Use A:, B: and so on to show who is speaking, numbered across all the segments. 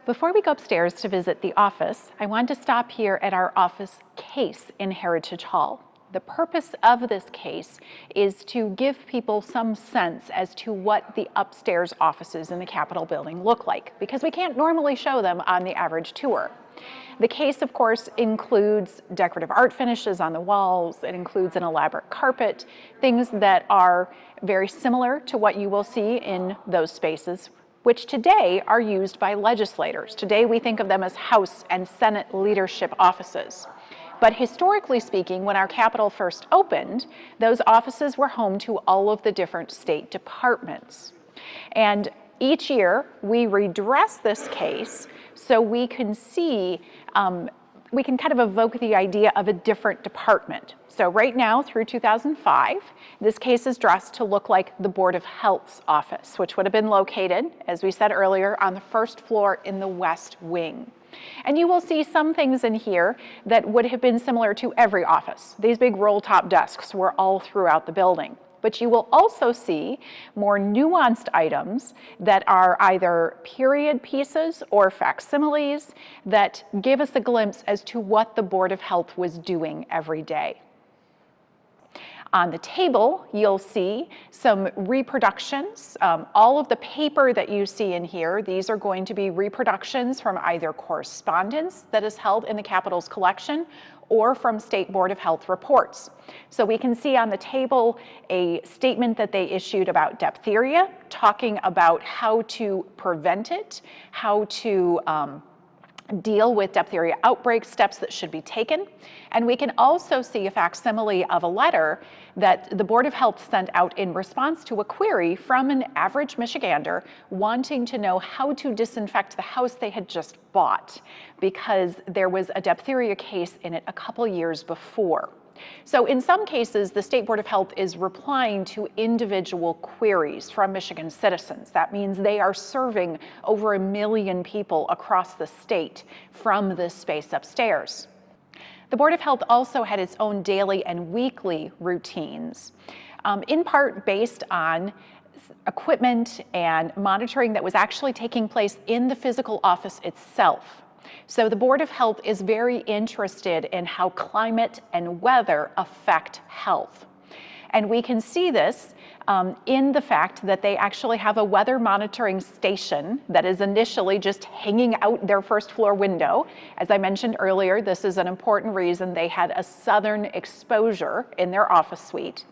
A: Before we go upstairs to visit the office, I want to stop here at our office case in Heritage Hall. The purpose of this case is to give people some sense as to what the upstairs offices in the Capitol building look like, because we can't normally show them on the average tour. The case, of course, includes decorative art finishes on the walls. It includes an elaborate carpet, things that are very similar to what you will see in those spaces, which today are used by legislators. Today we think of them as House and Senate leadership offices. But historically speaking, when our Capitol first opened, those offices were home to all of the different state departments. And each year we redress this case so we can see, we can kind of evoke the idea of a different department. So right now, through 2005, this case is dressed to look like the Board of Health's office, which would have been located, as we said earlier, on the first floor in the west wing. And you will see some things in here that would have been similar to every office. These big roll-top desks were all throughout the building. But you will also see more nuanced items that are either period pieces or facsimiles that give us a glimpse as to what the Board of Health was doing every day. On the table, you'll see some reproductions. All of the paper that you see in here, these are going to be reproductions from either correspondence that is held in the Capitol's collection or from State Board of Health reports. So we can see on the table a statement that they issued about diphtheria, talking about how to prevent it, how to deal with diphtheria outbreaks, steps that should be taken. And we can also see a facsimile of a letter that the Board of Health sent out in response to a query from an average Michigander wanting to know how to disinfect the house they had just bought because there was a diphtheria case in it a couple years before. So in some cases, the State Board of Health is replying to individual queries from Michigan citizens. That means they are serving over 1 million people across the state from this space upstairs. The Board of Health also had its own daily and weekly routines, in part based on equipment and monitoring that was actually taking place in the physical office itself. So the Board of Health is very interested in how climate and weather affect health. And we can see this in the fact that they actually have a weather monitoring station that is initially just hanging out their first floor window. As I mentioned earlier, this is an important reason they had a southern exposure in their office suite.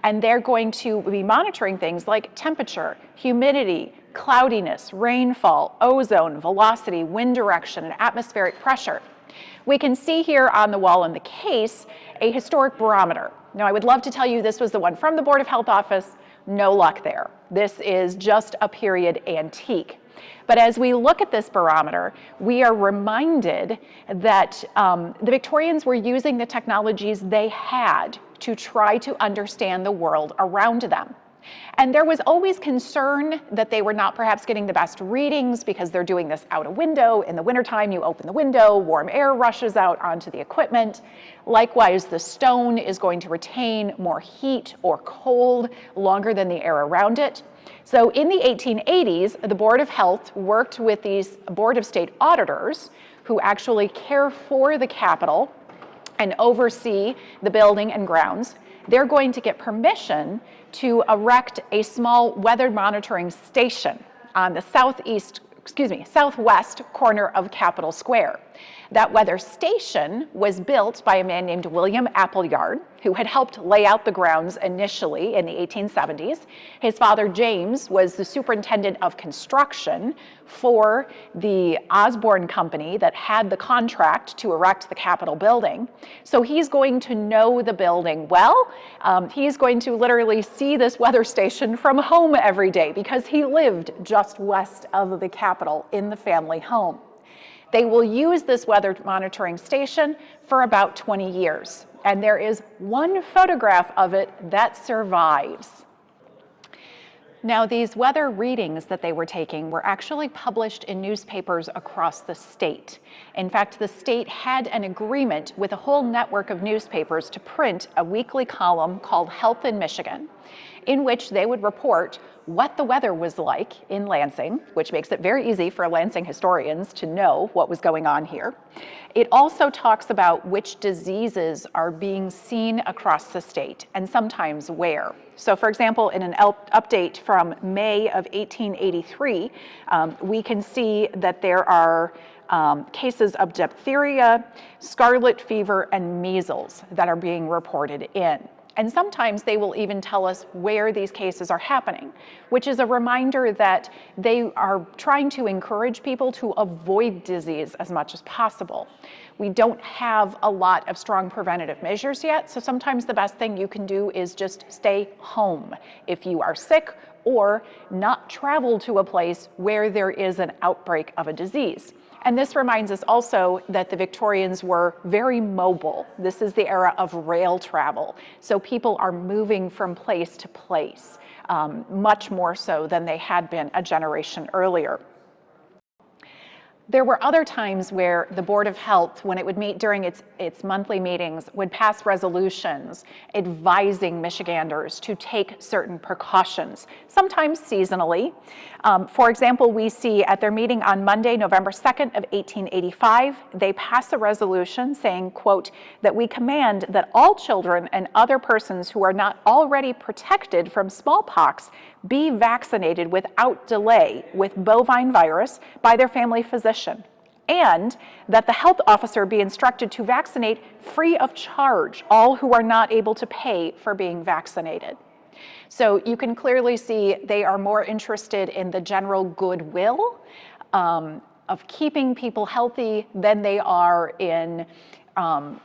A: And they're going to be monitoring things like temperature, humidity, cloudiness, rainfall, ozone, velocity, wind direction, and atmospheric pressure. We can see here on the wall in the case a historic barometer. Now, I would love to tell you this was the one from the Board of Health office. No luck there. This is just a period antique. But as we look at this barometer, we are reminded that the Victorians were using the technologies they had to try to understand the world around them. And there was always concern that they were not perhaps getting the best readings because they're doing this out a window. In the wintertime, you open the window, warm air rushes out onto the equipment. Likewise, the stone is going to retain more heat or cold longer than the air around it. So in the 1880s, the Board of Health worked with these Board of State Auditors who actually care for the Capitol and oversee the building and grounds. They're going to get permission to erect a small weather monitoring station on the southwest corner of Capitol Square. That weather station was built by a man named William Appleyard, who had helped lay out the grounds initially in the 1870s. His father, James, was the superintendent of construction for the Osborne Company that had the contract to erect the Capitol building. So he's going to know the building well. He's going to literally see this weather station from home every day because he lived just west of the Capitol in the family home. They will use this weather monitoring station for about 20 years. And there is one photograph of it that survives. Now, these weather readings that they were taking were actually published in newspapers across the state. In fact, the state had an agreement with a whole network of newspapers to print a weekly column called Health in Michigan. in which they would report what the weather was like in Lansing, which makes it very easy for Lansing historians to know what was going on here. It also talks about which diseases are being seen across the state and sometimes where. So for example, in an update from May of 1883, we can see that there are cases of diphtheria, scarlet fever, and measles that are being reported in. And sometimes they will even tell us where these cases are happening, which is a reminder that they are trying to encourage people to avoid disease as much as possible. We don't have a lot of strong preventative measures yet, so sometimes the best thing you can do is just stay home if you are sick, or not travel to a place where there is an outbreak of a disease. And this reminds us also that the Victorians were very mobile. This is the era of rail travel. So people are moving from place to place, much more so than they had been a generation earlier. There were other times where the Board of Health, when it would meet during its monthly meetings, would pass resolutions advising Michiganders to take certain precautions, sometimes seasonally. For example, we see at their meeting on Monday, November 2nd of 1885, they pass a resolution saying, quote, that we command that all children and other persons who are not already protected from smallpox be vaccinated without delay with bovine virus by their family physician, and that the health officer be instructed to vaccinate free of charge all who are not able to pay for being vaccinated. So you can clearly see they are more interested in the general goodwill of keeping people healthy than they are in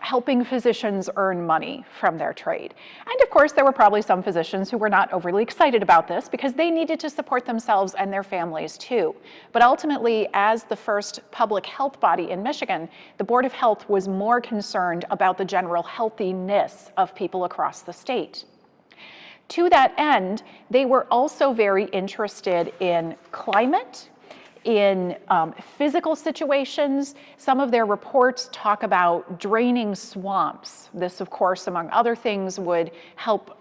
A: helping physicians earn money from their trade. And of course, there were probably some physicians who were not overly excited about this because they needed to support themselves and their families too. But ultimately, as the first public health body in Michigan, the Board of Health was more concerned about the general healthiness of people across the state. To that end, they were also very interested in climate, in physical situations. Some of their reports talk about draining swamps. This, of course, among other things, would help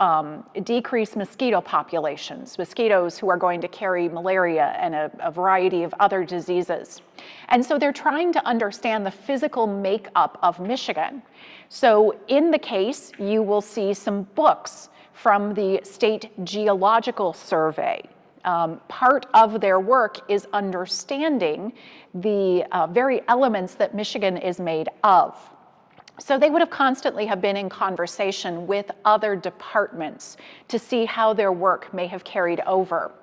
A: decrease mosquito populations, mosquitoes who are going to carry malaria and a variety of other diseases. And so they're trying to understand the physical makeup of Michigan. So in the case, you will see some books from the State Geological Survey. Part of their work is understanding the very elements that Michigan is made of. So they would have constantly have been in conversation with other departments to see how their work may have carried over.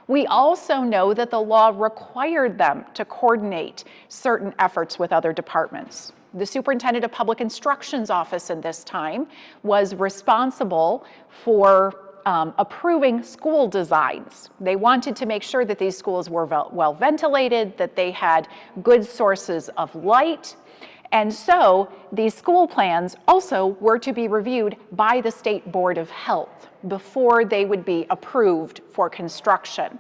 A: We also know that the law required them to coordinate certain efforts with other departments. The Superintendent of Public Instruction's office in this time was responsible for approving school designs. They wanted to make sure that these schools were well ventilated, that they had good sources of light. And so these school plans also were to be reviewed by the State Board of Health before they would be approved for construction.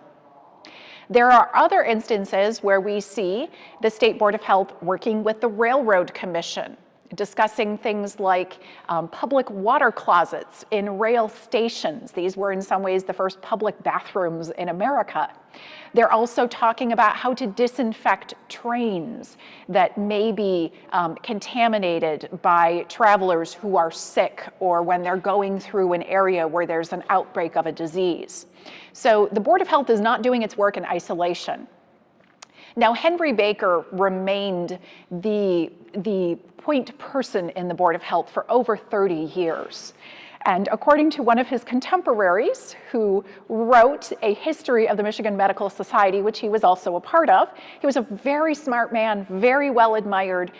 A: There are other instances where we see the State Board of Health working with the Railroad Commission, discussing things like public water closets in rail stations. These were in some ways the first public bathrooms in America. They're also talking about how to disinfect trains that may be contaminated by travelers who are sick or when they're going through an area where there's an outbreak of a disease. So the Board of Health is not doing its work in isolation. Now, Henry Baker remained the point person in the Board of Health for over 30 years. And according to one of his contemporaries who wrote a history of the Michigan Medical Society, which he was also a part of, he was a very smart man, very well admired,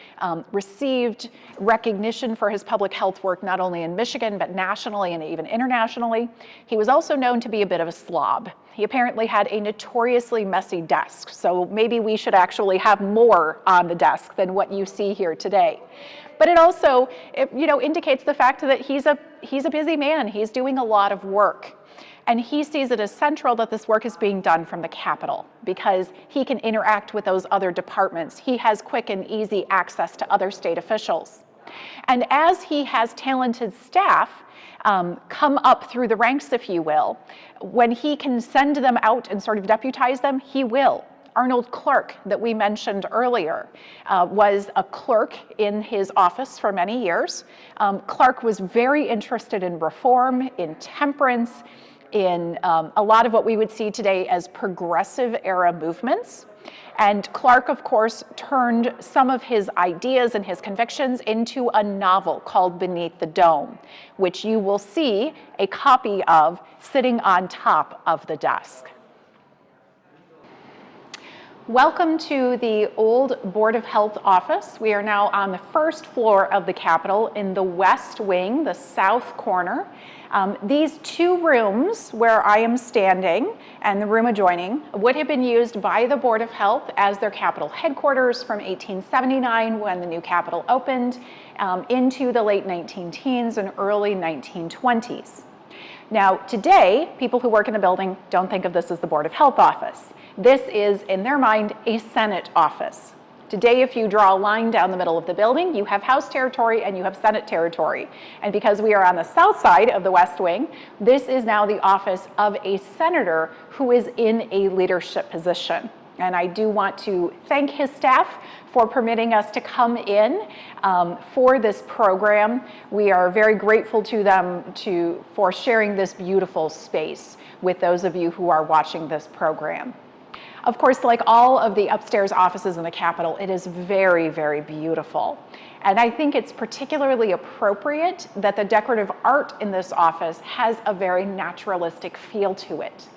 A: received recognition for his public health work not only in Michigan, but nationally and even internationally. He was also known to be a bit of a slob. He apparently had a notoriously messy desk, so maybe we should actually have more on the desk than what you see here today. But it also, indicates the fact that he's a busy man. He's doing a lot of work. And he sees it as central that this work is being done from the Capitol because he can interact with those other departments. He has quick and easy access to other state officials. And as he has talented staff, come up through the ranks, if you will. When he can send them out and sort of deputize them, he will. Arnold Clark, that we mentioned earlier, was a clerk in his office for many years. Clark was very interested in reform, in temperance, in a lot of what we would see today as progressive era movements. And Clark, of course, turned some of his ideas and his convictions into a novel called Beneath the Dome, which you will see a copy of sitting on top of the desk. Welcome to the old Board of Health office. We are now on the first floor of the Capitol in the West Wing, the south corner. These two rooms where I am standing and the room adjoining would have been used by the Board of Health as their Capitol headquarters from 1879 when the new Capitol opened into the late 19-teens and early 1920s. Now today, people who work in the building don't think of this as the Board of Health office. This is, in their mind, a Senate office. Today, if you draw a line down the middle of the building, you have House territory and you have Senate territory. And because we are on the south side of the West Wing, this is now the office of a senator who is in a leadership position. And I do want to thank his staff for permitting us to come in for this program. We are very grateful to them for sharing this beautiful space with those of you who are watching this program. Of course, like all of the upstairs offices in the Capitol, it is very, very beautiful. And I think it's particularly appropriate that the decorative art in this office has a very naturalistic feel to it.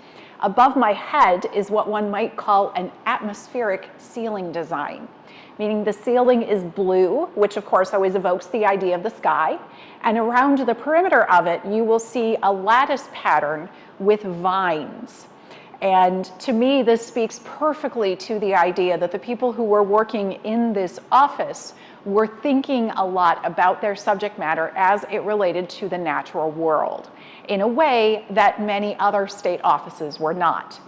A: Above my head is what one might call an atmospheric ceiling design, meaning the ceiling is blue, which of course always evokes the idea of the sky. And around the perimeter of it, you will see a lattice pattern with vines. And to me, this speaks perfectly to the idea that the people who were working in this office were thinking a lot about their subject matter as it related to the natural world, in a way that many other state offices were not.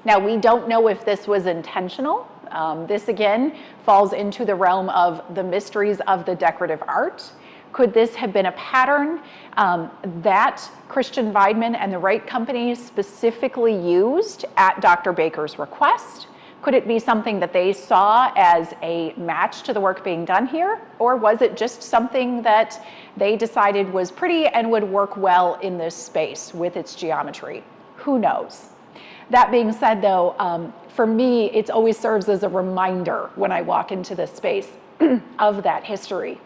A: Now, we don't know if this was intentional. This, again, falls into the realm of the mysteries of the decorative art. Could this have been a pattern that Christian Weidman and the Wright Company specifically used at Dr. Baker's request? Could it be something that they saw as a match to the work being done here? Or was it just something that they decided was pretty and would work well in this space with its geometry? Who knows? That being said, though, for me, it always serves as a reminder when I walk into this space of that history.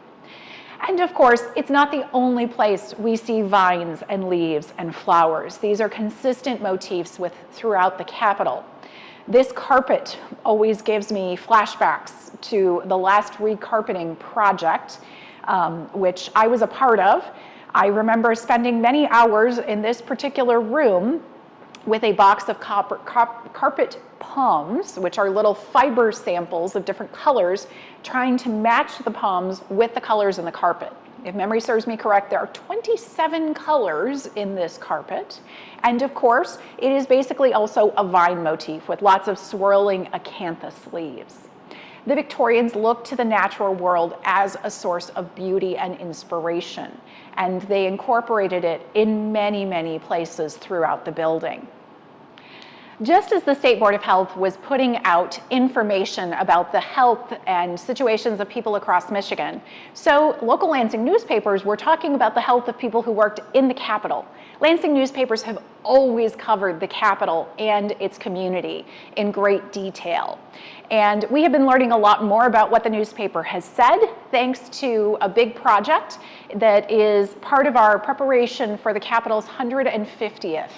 A: And of course, it's not the only place we see vines and leaves and flowers. These are consistent motifs throughout the Capitol. This carpet always gives me flashbacks to the last recarpeting project, which I was a part of. I remember spending many hours in this particular room with a box of carpet palms, which are little fiber samples of different colors, trying to match the palms with the colors in the carpet. If memory serves me correct, there are 27 colors in this carpet. And of course, it is basically also a vine motif with lots of swirling acanthus leaves. The Victorians looked to the natural world as a source of beauty and inspiration, and they incorporated it in many, many places throughout the building. Just as the State Board of Health was putting out information about the health and situations of people across Michigan, so local Lansing newspapers were talking about the health of people who worked in the Capitol. Lansing newspapers have always covered the Capitol and its community in great detail. And we have been learning a lot more about what the newspaper has said, thanks to a big project that is part of our preparation for the Capitol's 150th.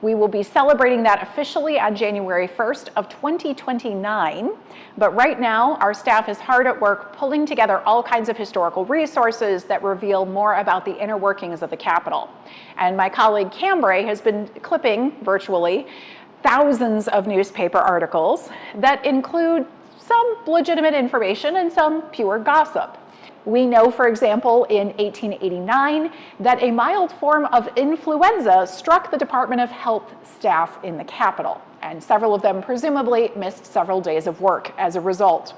A: We will be celebrating that officially on January 1st of 2029, but right now our staff is hard at work pulling together all kinds of historical resources that reveal more about the inner workings of the Capitol. And my colleague Cambray has been clipping virtually thousands of newspaper articles that include some legitimate information and some pure gossip. We know, for example, in 1889, that a mild form of influenza struck the Department of Health staff in the Capitol, and several of them presumably missed several days of work as a result.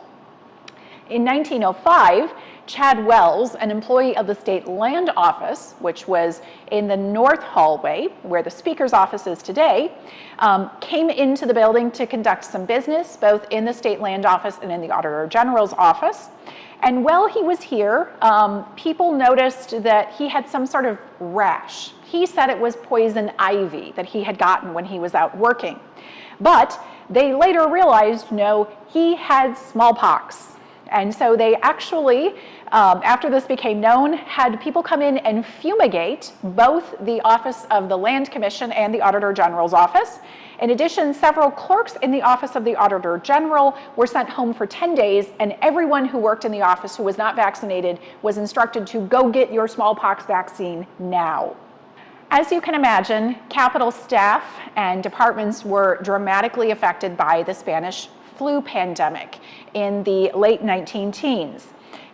A: In 1905, Chad Wells, an employee of the State Land Office, which was in the north hallway where the Speaker's office is today, came into the building to conduct some business, both in the State Land Office and in the Auditor General's office. And while he was here, people noticed that he had some sort of rash. He said it was poison ivy that he had gotten when he was out working. But they later realized, no, he had smallpox. And so they actually, after this became known, had people come in and fumigate both the Office of the Land Commission and the Auditor General's office. In addition, several clerks in the Office of the Auditor General were sent home for 10 days, and everyone who worked in the office who was not vaccinated was instructed to go get your smallpox vaccine now. As you can imagine, Capitol staff and departments were dramatically affected by the Spanish flu pandemic in the late 19-teens.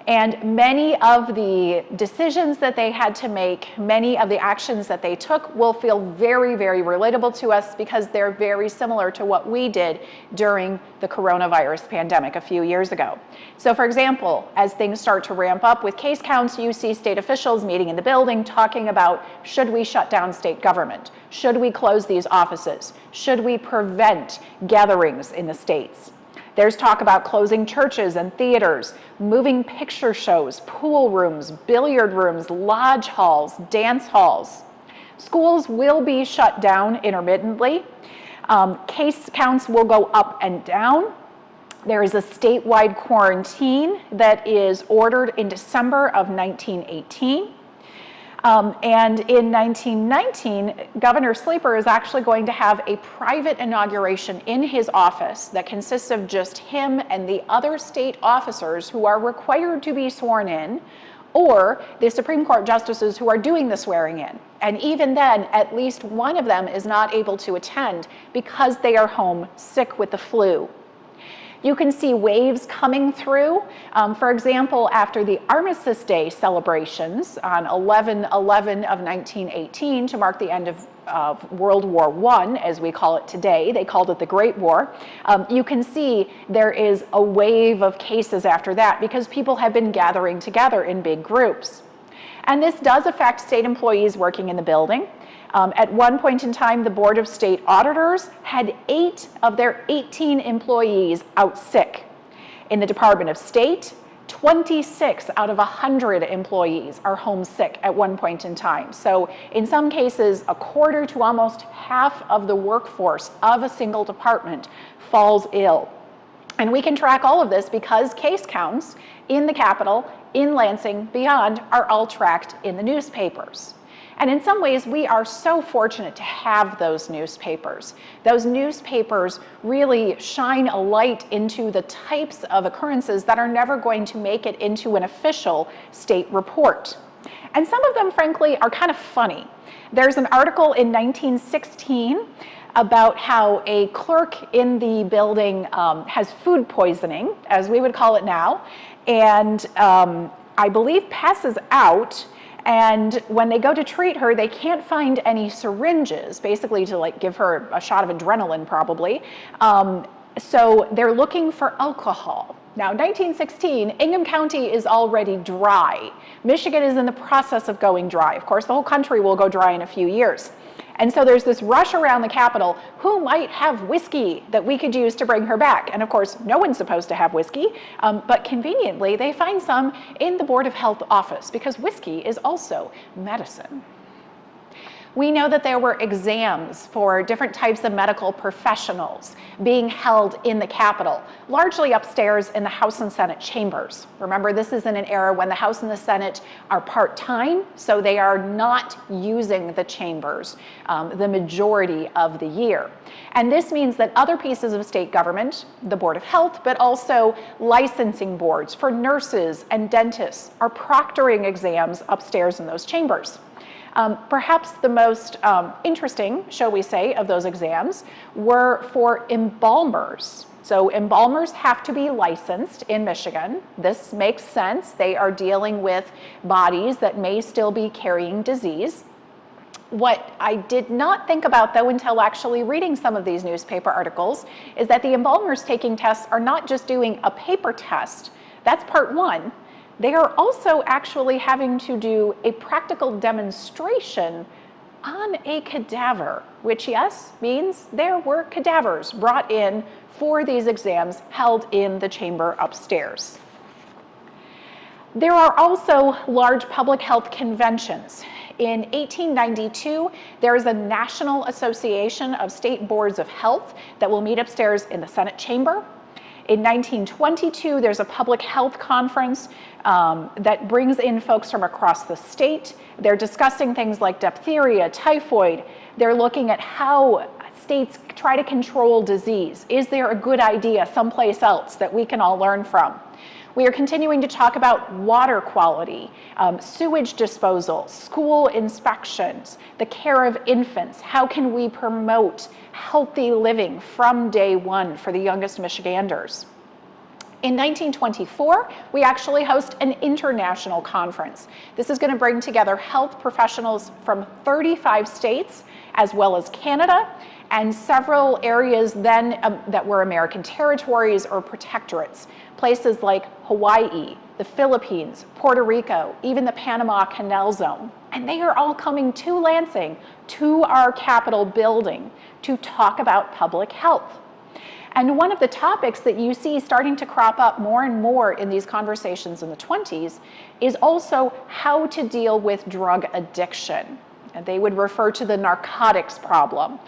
A: And many of the decisions that they had to make, many of the actions that they took will feel very, very relatable to us because they're very similar to what we did during the coronavirus pandemic a few years ago. So for example, as things start to ramp up with case counts, you see state officials meeting in the building talking about, should we shut down state government? Should we close these offices? Should we prevent gatherings in the states? There's talk about closing churches and theaters, moving picture shows, pool rooms, billiard rooms, lodge halls, dance halls. Schools will be shut down intermittently. Case counts will go up and down. There is a statewide quarantine that is ordered in December of 1918. And in 1919, Governor Sleeper is actually going to have a private inauguration in his office that consists of just him and the other state officers who are required to be sworn in, or the Supreme Court justices who are doing the swearing in. And even then, at least one of them is not able to attend because they are home sick with the flu. You can see waves coming through. For example, after the Armistice Day celebrations on 11/11 of 1918 to mark the end of World War I, as we call it today, they called it the Great War, you can see there is a wave of cases after that because people have been gathering together in big groups. And this does affect state employees working in the building. At one point in time, the Board of State Auditors had 8 of their 18 employees out sick. In the Department of State, 26 out of 100 employees are homesick at one point in time. So in some cases, a quarter to almost half of the workforce of a single department falls ill. And we can track all of this because case counts in the Capitol, in Lansing, beyond are all tracked in the newspapers. And in some ways, we are so fortunate to have those newspapers. Those newspapers really shine a light into the types of occurrences that are never going to make it into an official state report. And some of them, frankly, are kind of funny. There's an article in 1916 about how a clerk in the building has food poisoning, as we would call it now, and I believe passes out. And when they go to treat her, they can't find any syringes, basically to like give her a shot of adrenaline probably. So they're looking for alcohol. Now, 1916, Ingham County is already dry. Michigan is in the process of going dry. Of course, the whole country will go dry in a few years. And so there's this rush around the Capitol, who might have whiskey that we could use to bring her back? And of course, no one's supposed to have whiskey, but conveniently, they find some in the Board of Health office because whiskey is also medicine. We know that there were exams for different types of medical professionals being held in the Capitol, largely upstairs in the House and Senate chambers. Remember, this is in an era when the House and the Senate are part-time, so they are not using the chambers the majority of the year. And this means that other pieces of state government, the Board of Health, but also licensing boards for nurses and dentists are proctoring exams upstairs in those chambers. Perhaps the most interesting, shall we say, of those exams were for embalmers. So embalmers have to be licensed in Michigan. This makes sense. They are dealing with bodies that may still be carrying disease. What I did not think about, though, until actually reading some of these newspaper articles, is that the embalmers taking tests are not just doing a paper test That's part one. They are also actually having to do a practical demonstration on a cadaver, which, yes, means there were cadavers brought in for these exams held in the chamber upstairs. There are also large public health conventions. In 1892, there is a National Association of State Boards of Health that will meet upstairs in the Senate chamber. In 1922, there's a public health conference that brings in folks from across the state. They're discussing things like diphtheria, typhoid. They're looking at how states try to control disease. Is there a good idea someplace else that we can all learn from? We are continuing to talk about water quality, sewage disposal, school inspections, the care of infants. How can we promote healthy living from day one for the youngest Michiganders? In 1924, we actually host an international conference. This is going to bring together health professionals from 35 states, as well as Canada, and several areas then that were American territories or protectorates. Places like Hawaii, the Philippines, Puerto Rico, even the Panama Canal Zone. And they are all coming to Lansing, to our Capitol building, to talk about public health. And one of the topics that you see starting to crop up more and more in these conversations in the 20s is also how to deal with drug addiction. And they would refer to the narcotics problem,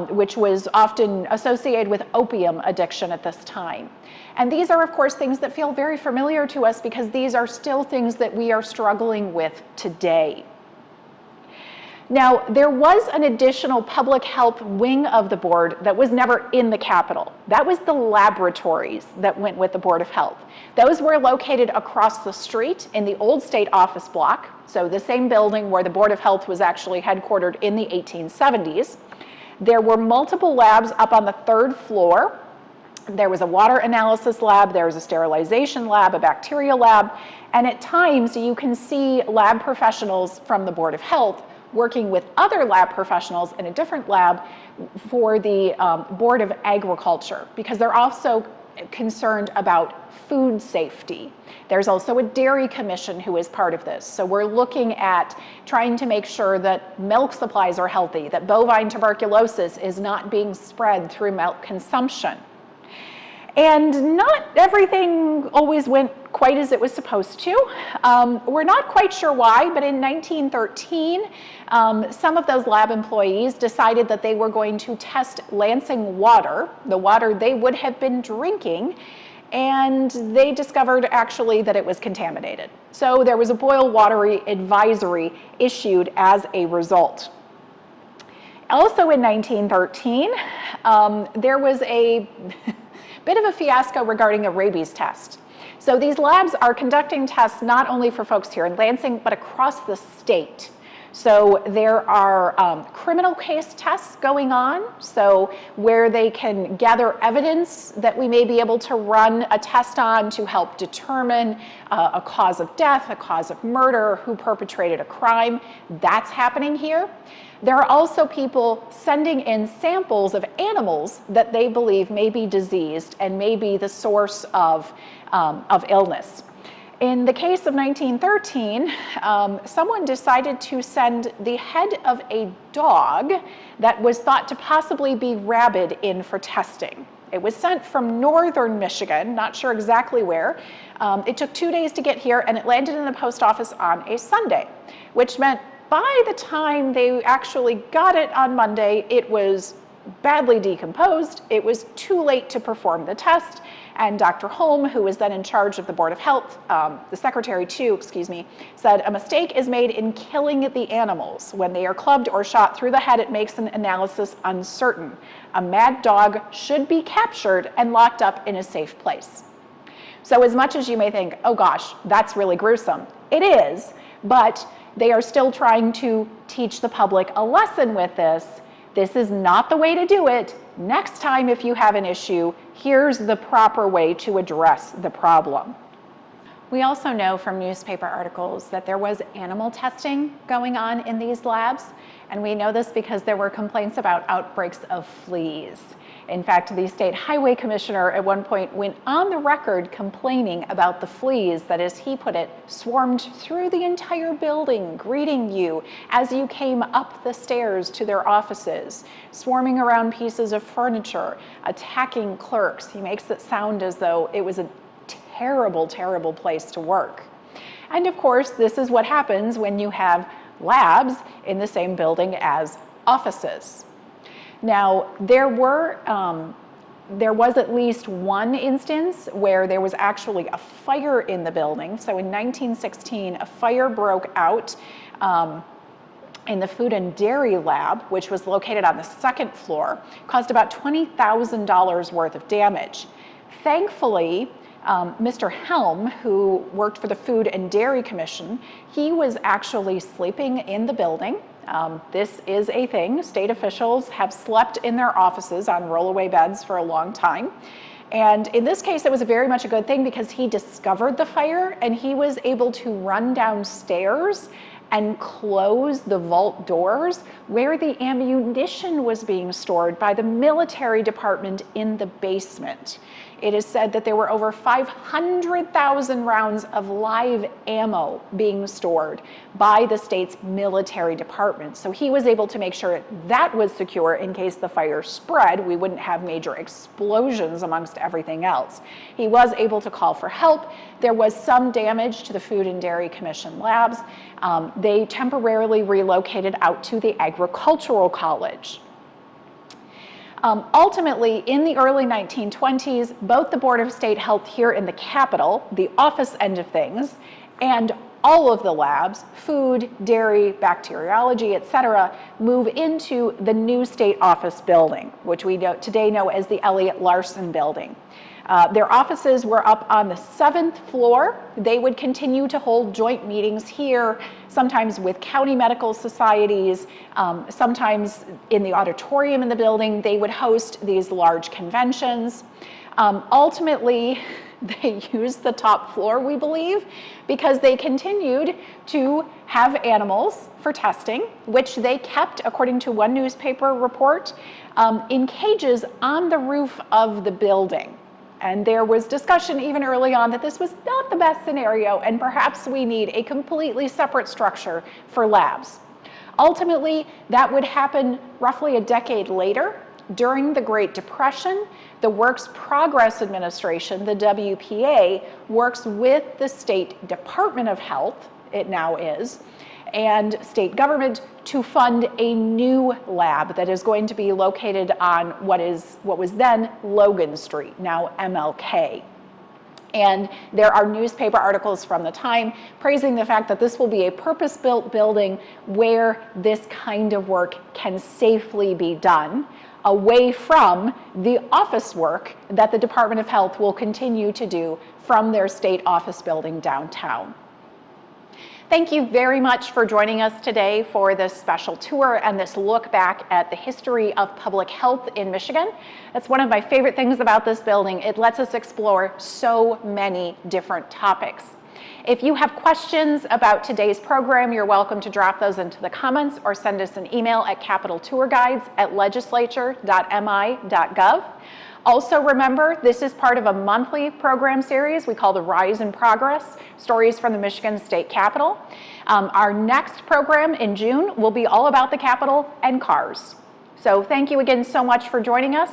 A: which was often associated with opium addiction at this time. And these are, of course, things that feel very familiar to us because these are still things that we are struggling with today. Now, there was an additional public health wing of the board that was never in the Capitol. That was the laboratories that went with the Board of Health. Those were located across the street in the old state office block, so the same building where the Board of Health was actually headquartered in the 1870s. There were multiple labs up on the third floor. There was a water analysis lab, there was a sterilization lab, a bacteria lab, and at times you can see lab professionals from the Board of Health working with other lab professionals in a different lab for the Board of Agriculture, because they're also concerned about food safety. There's also a dairy commission who is part of this. So we're looking at trying to make sure that milk supplies are healthy, that bovine tuberculosis is not being spread through milk consumption. And not everything always went quite as it was supposed to. We're not quite sure why, but in 1913, some of those lab employees decided that they were going to test Lansing water, the water they would have been drinking, and they discovered actually that it was contaminated. So there was a boil water advisory issued as a result. Also in 1913, there was a bit of a fiasco regarding a rabies test. So these labs are conducting tests not only for folks here in Lansing, but across the state. So there are criminal case tests going on, so where they can gather evidence that we may be able to run a test on to help determine a cause of death, a cause of murder, who perpetrated a crime. That's happening here. There are also people sending in samples of animals that they believe may be diseased and may be the source of illness. In the case of 1913, someone decided to send the head of a dog that was thought to possibly be rabid in for testing. It was sent from northern Michigan, not sure exactly where. It took 2 days to get here, and it landed in the post office on a Sunday, which meant by the time they actually got it on Monday, it was badly decomposed. It was too late to perform the test. And Dr. Holm, who was then in charge of the Board of Health, the secretary too, said a mistake is made in killing the animals. When they are clubbed or shot through the head, it makes an analysis uncertain. A mad dog should be captured and locked up in a safe place. So as much as you may think, oh gosh, that's really gruesome, it is, but they are still trying to teach the public a lesson with this. This is not the way to do it. Next time, if you have an issue, here's the proper way to address the problem. We also know from newspaper articles that there was animal testing going on in these labs, And we know this because there were complaints about outbreaks of fleas. In fact, the state highway commissioner at one point went on the record complaining about the fleas that, as he put it, swarmed through the entire building, greeting you as you came up the stairs to their offices, swarming around pieces of furniture, attacking clerks. He makes it sound as though it was a terrible, terrible place to work. And of course, this is what happens when you have labs in the same building as offices. Now, there was at least one instance where there was actually a fire in the building. So in 1916, a fire broke out in the food and dairy lab, which was located on the second floor, caused about $20,000 worth of damage. Thankfully, Mr. Helm, who worked for the Food and Dairy Commission, he was actually sleeping in the building. This is a thing. State officials have slept in their offices on rollaway beds for a long time. And in this case, it was very much a good thing because he discovered the fire and he was able to run downstairs and close the vault doors where the ammunition was being stored by the military department in the basement. It is said that there were over 500,000 rounds of live ammo being stored by the state's military department. So he was able to make sure that was secure in case the fire spread. We wouldn't have major explosions amongst everything else. He was able to call for help. There was some damage to the Food and Dairy Commission labs. They temporarily relocated out to the Agricultural College. Ultimately, in the early 1920s, both the Board of State Health here in the Capitol, the office end of things, and all of the labs, food, dairy, bacteriology, et cetera, move into the new state office building, which we today know as the Elliott Larson Building. Their offices were up on the 7th floor. They would continue to hold joint meetings here, sometimes with county medical societies, sometimes in the auditorium in the building. They would host these large conventions. Ultimately, they used the top floor, we believe, because they continued to have animals for testing, which they kept, according to one newspaper report, in cages on the roof of the building. And there was discussion even early on that this was not the best scenario and perhaps we need a completely separate structure for labs. Ultimately, that would happen roughly a decade later. During the Great Depression, the Works Progress Administration, the WPA, works with the State Department of Health, it now is, and state government to fund a new lab that is going to be located on what was then Logan Street, now MLK. And there are newspaper articles from the time praising the fact that this will be a purpose-built building where this kind of work can safely be done, away from the office work that the Department of Health will continue to do from their state office building downtown. Thank you very much for joining us today for this special tour and this look back at the history of public health in Michigan. That's one of my favorite things about this building. It lets us explore so many different topics. If you have questions about today's program, you're welcome to drop those into the comments or send us an email at capitoltourguides@legislature.mi.gov. Also remember, this is part of a monthly program series we call the Rise in Progress, Stories from the Michigan State Capitol. Our next program in June will be all about the Capitol and cars. So thank you again so much for joining us.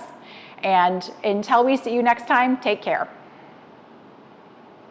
A: And until we see you next time, take care.